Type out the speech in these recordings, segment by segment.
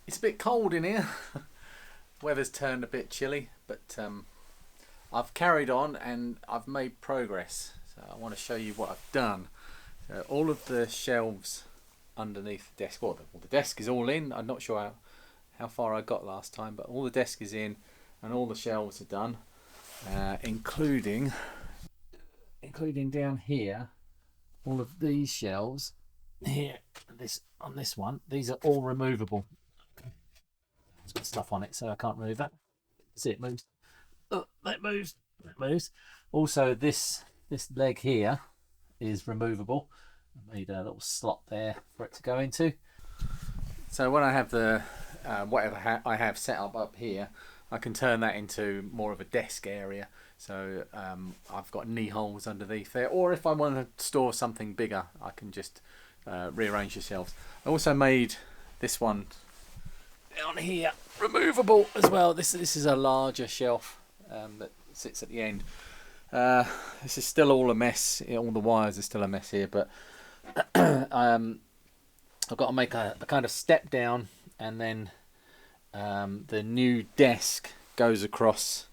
It's a bit cold in here. Weather's turned a bit chilly, but I've carried on and I've made progress. So I want to show you what I've done. So all of the shelves underneath the desk, well, the desk is all in. I'm not sure how far I got last time, but all the desk is in and all the shelves are done, including down here. All of these shelves here, this on this one, these are all removable. It's got stuff on it, so I can't remove that. See, it moves. Oh, that moves. That moves. Also, this leg here is removable. I made a little slot there for it to go into. So when I have the whatever I have set up here, I can turn that into more of a desk area. So I've got knee holes underneath there, or if I want to store something bigger, I can just rearrange the shelves. I also made this one down here removable as well. This is a larger shelf that sits at the end. This is still all a mess. All the wires are still a mess here, but I've got to make a kind of step down, and then the new desk goes across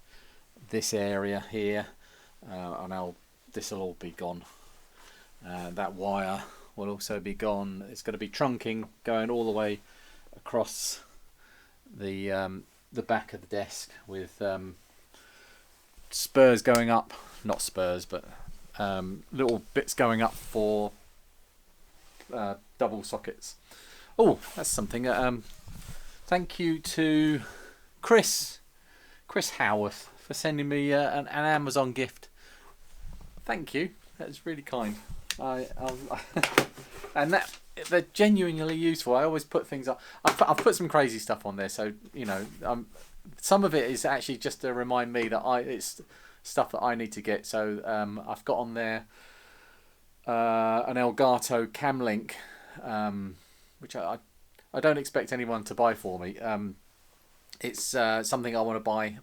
this area here, and this will all be gone. That wire will also be gone. It's going to be trunking going all the way across the back of the desk with spurs going up, not spurs, but little bits going up for double sockets. Oh, that's something. Thank you to Chris Howarth for sending me an Amazon gift. Thank you. That's really kind. And they're genuinely useful. I always put things up. I've put some crazy stuff on there, so some of it is actually just to remind me that it's stuff that I need to get. So I've got on there an Elgato Cam Link, which I don't expect anyone to buy for me. It's something I want to buy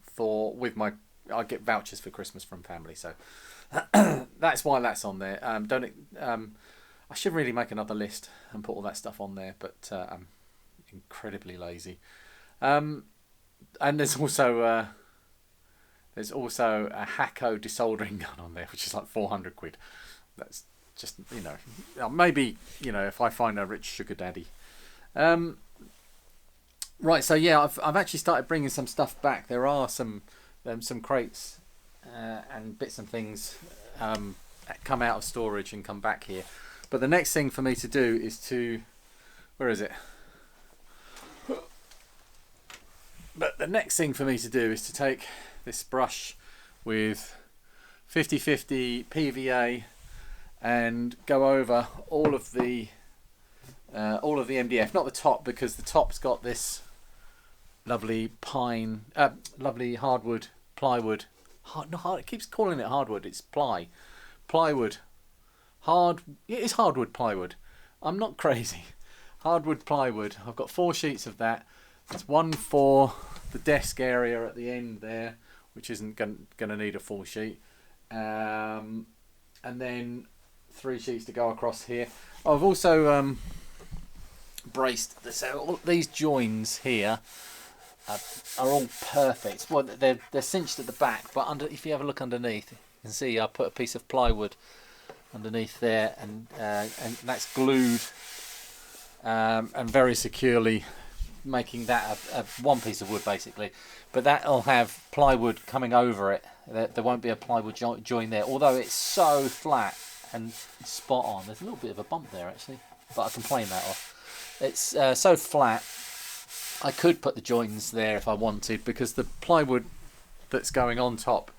I get vouchers for Christmas from family, so that's why that's on there. I should really make another list and put all that stuff on there, but I'm incredibly lazy. And there's also a Hacko desoldering gun on there, which is like 400 quid. That's just maybe if I find a rich sugar daddy. Right, so yeah, I've actually started bringing some stuff back. There are some crates and bits and things come out of storage and come back here. But the next thing for me to do is where is it? But the next thing for me to do is to take this brush with 50/50 PVA and go over all of the MDF. Not the top, because the top's got this lovely lovely hardwood plywood. It keeps calling it hardwood. It's plywood. It is hardwood plywood. I'm not crazy. Hardwood plywood. I've got 4 sheets of that. There's one for the desk area at the end there, which isn't going to need a full sheet, and then 3 sheets to go across here. I've also braced this. So these joins here are all perfect. Well, they're cinched at the back, but if you have a look underneath, you can see I put a piece of plywood underneath there, and that's glued and very securely, making that one piece of wood basically. But that'll have plywood coming over it. There won't be a plywood join there, although it's so flat and spot on. There's a little bit of a bump there actually, but I can plane that off. It's so flat. I could put the joins there if I wanted, because the plywood that's going on top,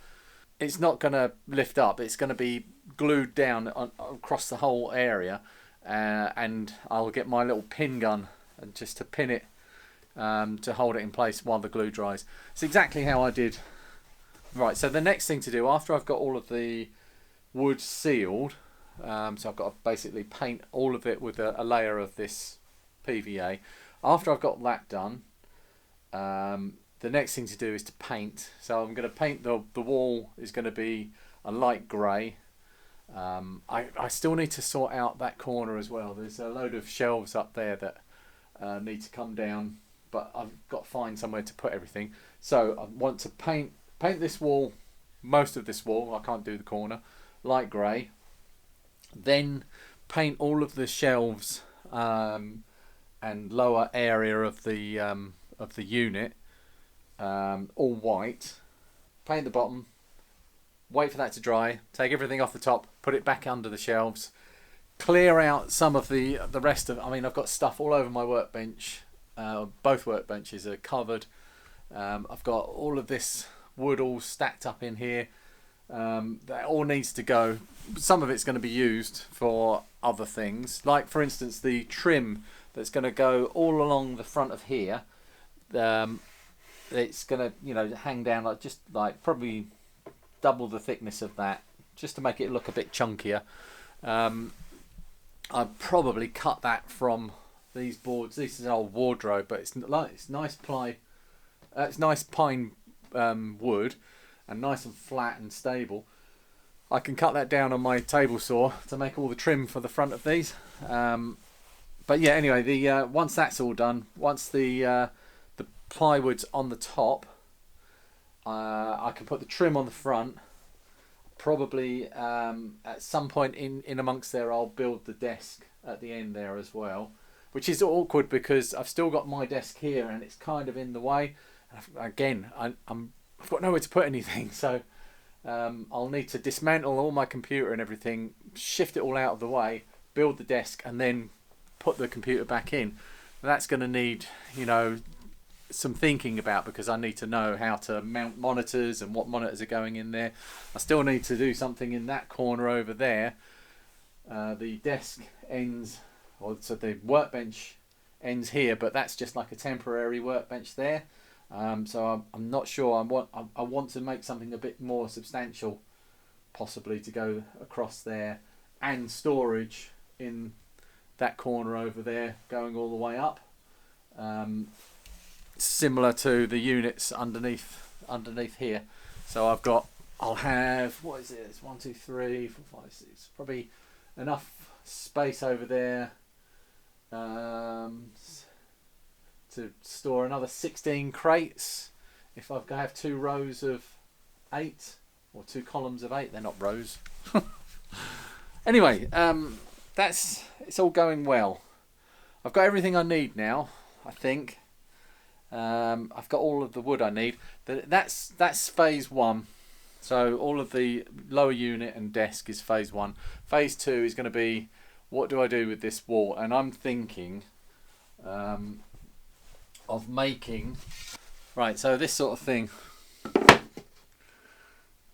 it's not going to lift up. It's going to be glued down across the whole area, and I'll get my little pin gun and just to pin it to hold it in place while the glue dries. It's exactly how I did. Right, so the next thing to do after I've got all of the wood sealed, so I've got to basically paint all of it with a layer of this PVA. After I've got that done, the next thing to do is to paint. So I'm going to paint the wall is going to be a light grey. I still need to sort out that corner as well. There's a load of shelves up there that need to come down but I've got to find somewhere to put everything. So I want to paint this wall, most of this wall, I can't do the corner, light grey. Then paint all of the shelves and lower area of the unit all white. Paint the bottom, wait for that to dry, take everything off the top, put it back under the shelves, clear out some of the rest of, I mean, I've got stuff all over my workbench. Both workbenches are covered. I've got all of this wood all stacked up in here. That all needs to go. Some of it's going to be used for other things, like for instance the trim that's going to go all along the front of here. It's going to hang down like just like probably double the thickness of that, just to make it look a bit chunkier. I'd probably cut that from these boards. This is an old wardrobe, but it's nice ply. It's nice pine wood, and nice and flat and stable. I can cut that down on my table saw to make all the trim for the front of these. But yeah, anyway, the once that's all done, once the plywood's on the top, I can put the trim on the front. Probably at some point in amongst there, I'll build the desk at the end there as well, which is awkward because I've still got my desk here and it's kind of in the way. Again, I've got nowhere to put anything, so I'll need to dismantle all my computer and everything, shift it all out of the way, build the desk, and then put the computer back in. That's going to need, some thinking about, because I need to know how to mount monitors and what monitors are going in there. I still need to do something in that corner over there. The desk ends, so the workbench ends here, but that's just like a temporary workbench there. So I'm not sure. I want to make something a bit more substantial, possibly to go across there, and storage in that corner over there, going all the way up. Similar to the units underneath here. So I'll have, what is it? It's 1, 2, 3, 4, 5, 6. Probably enough space over there to store another 16 crates. If I have 2 rows of 8 or 2 columns of 8, they're not rows. Anyway, it's all going well. I've got everything I need now, I think. I've got all of the wood I need. That's phase 1. So all of the lower unit and desk is phase 1. Phase 2 is going to be, what do I do with this wall? And I'm thinking of making, right, so this sort of thing.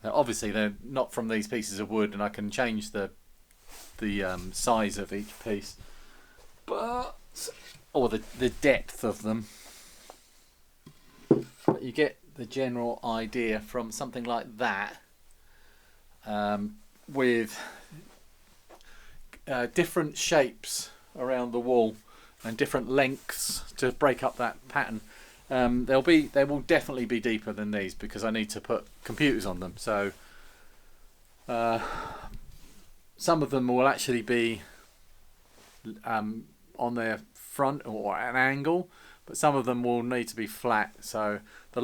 Now obviously they're not from these pieces of wood, and I can change the size of each piece, but or the depth of them. But you get the general idea from something like that, with different shapes around the wall and different lengths to break up that pattern. They will definitely be deeper than these because I need to put computers on them. So some of them will actually be on their front or at an angle, but some of them will need to be flat. So the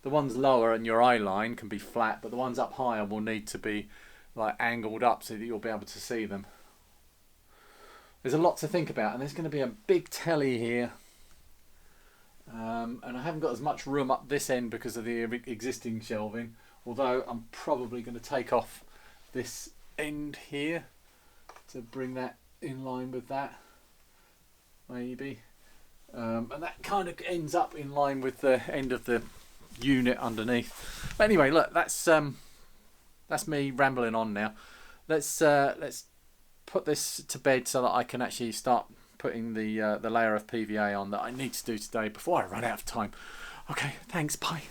ones lower in your eye line can be flat, but the ones up higher will need to be like angled up so that you'll be able to see them. There's a lot to think about, and there's going to be a big telly here, and I haven't got as much room up this end because of the existing shelving, although I'm probably going to take off this end here to bring that in line with that, maybe. And that kind of ends up in line with the end of the unit underneath. But anyway, look, that's me rambling on now. Let's put this to bed so that I can actually start putting the layer of PVA on that I need to do today before I run out of time. Okay, thanks, bye.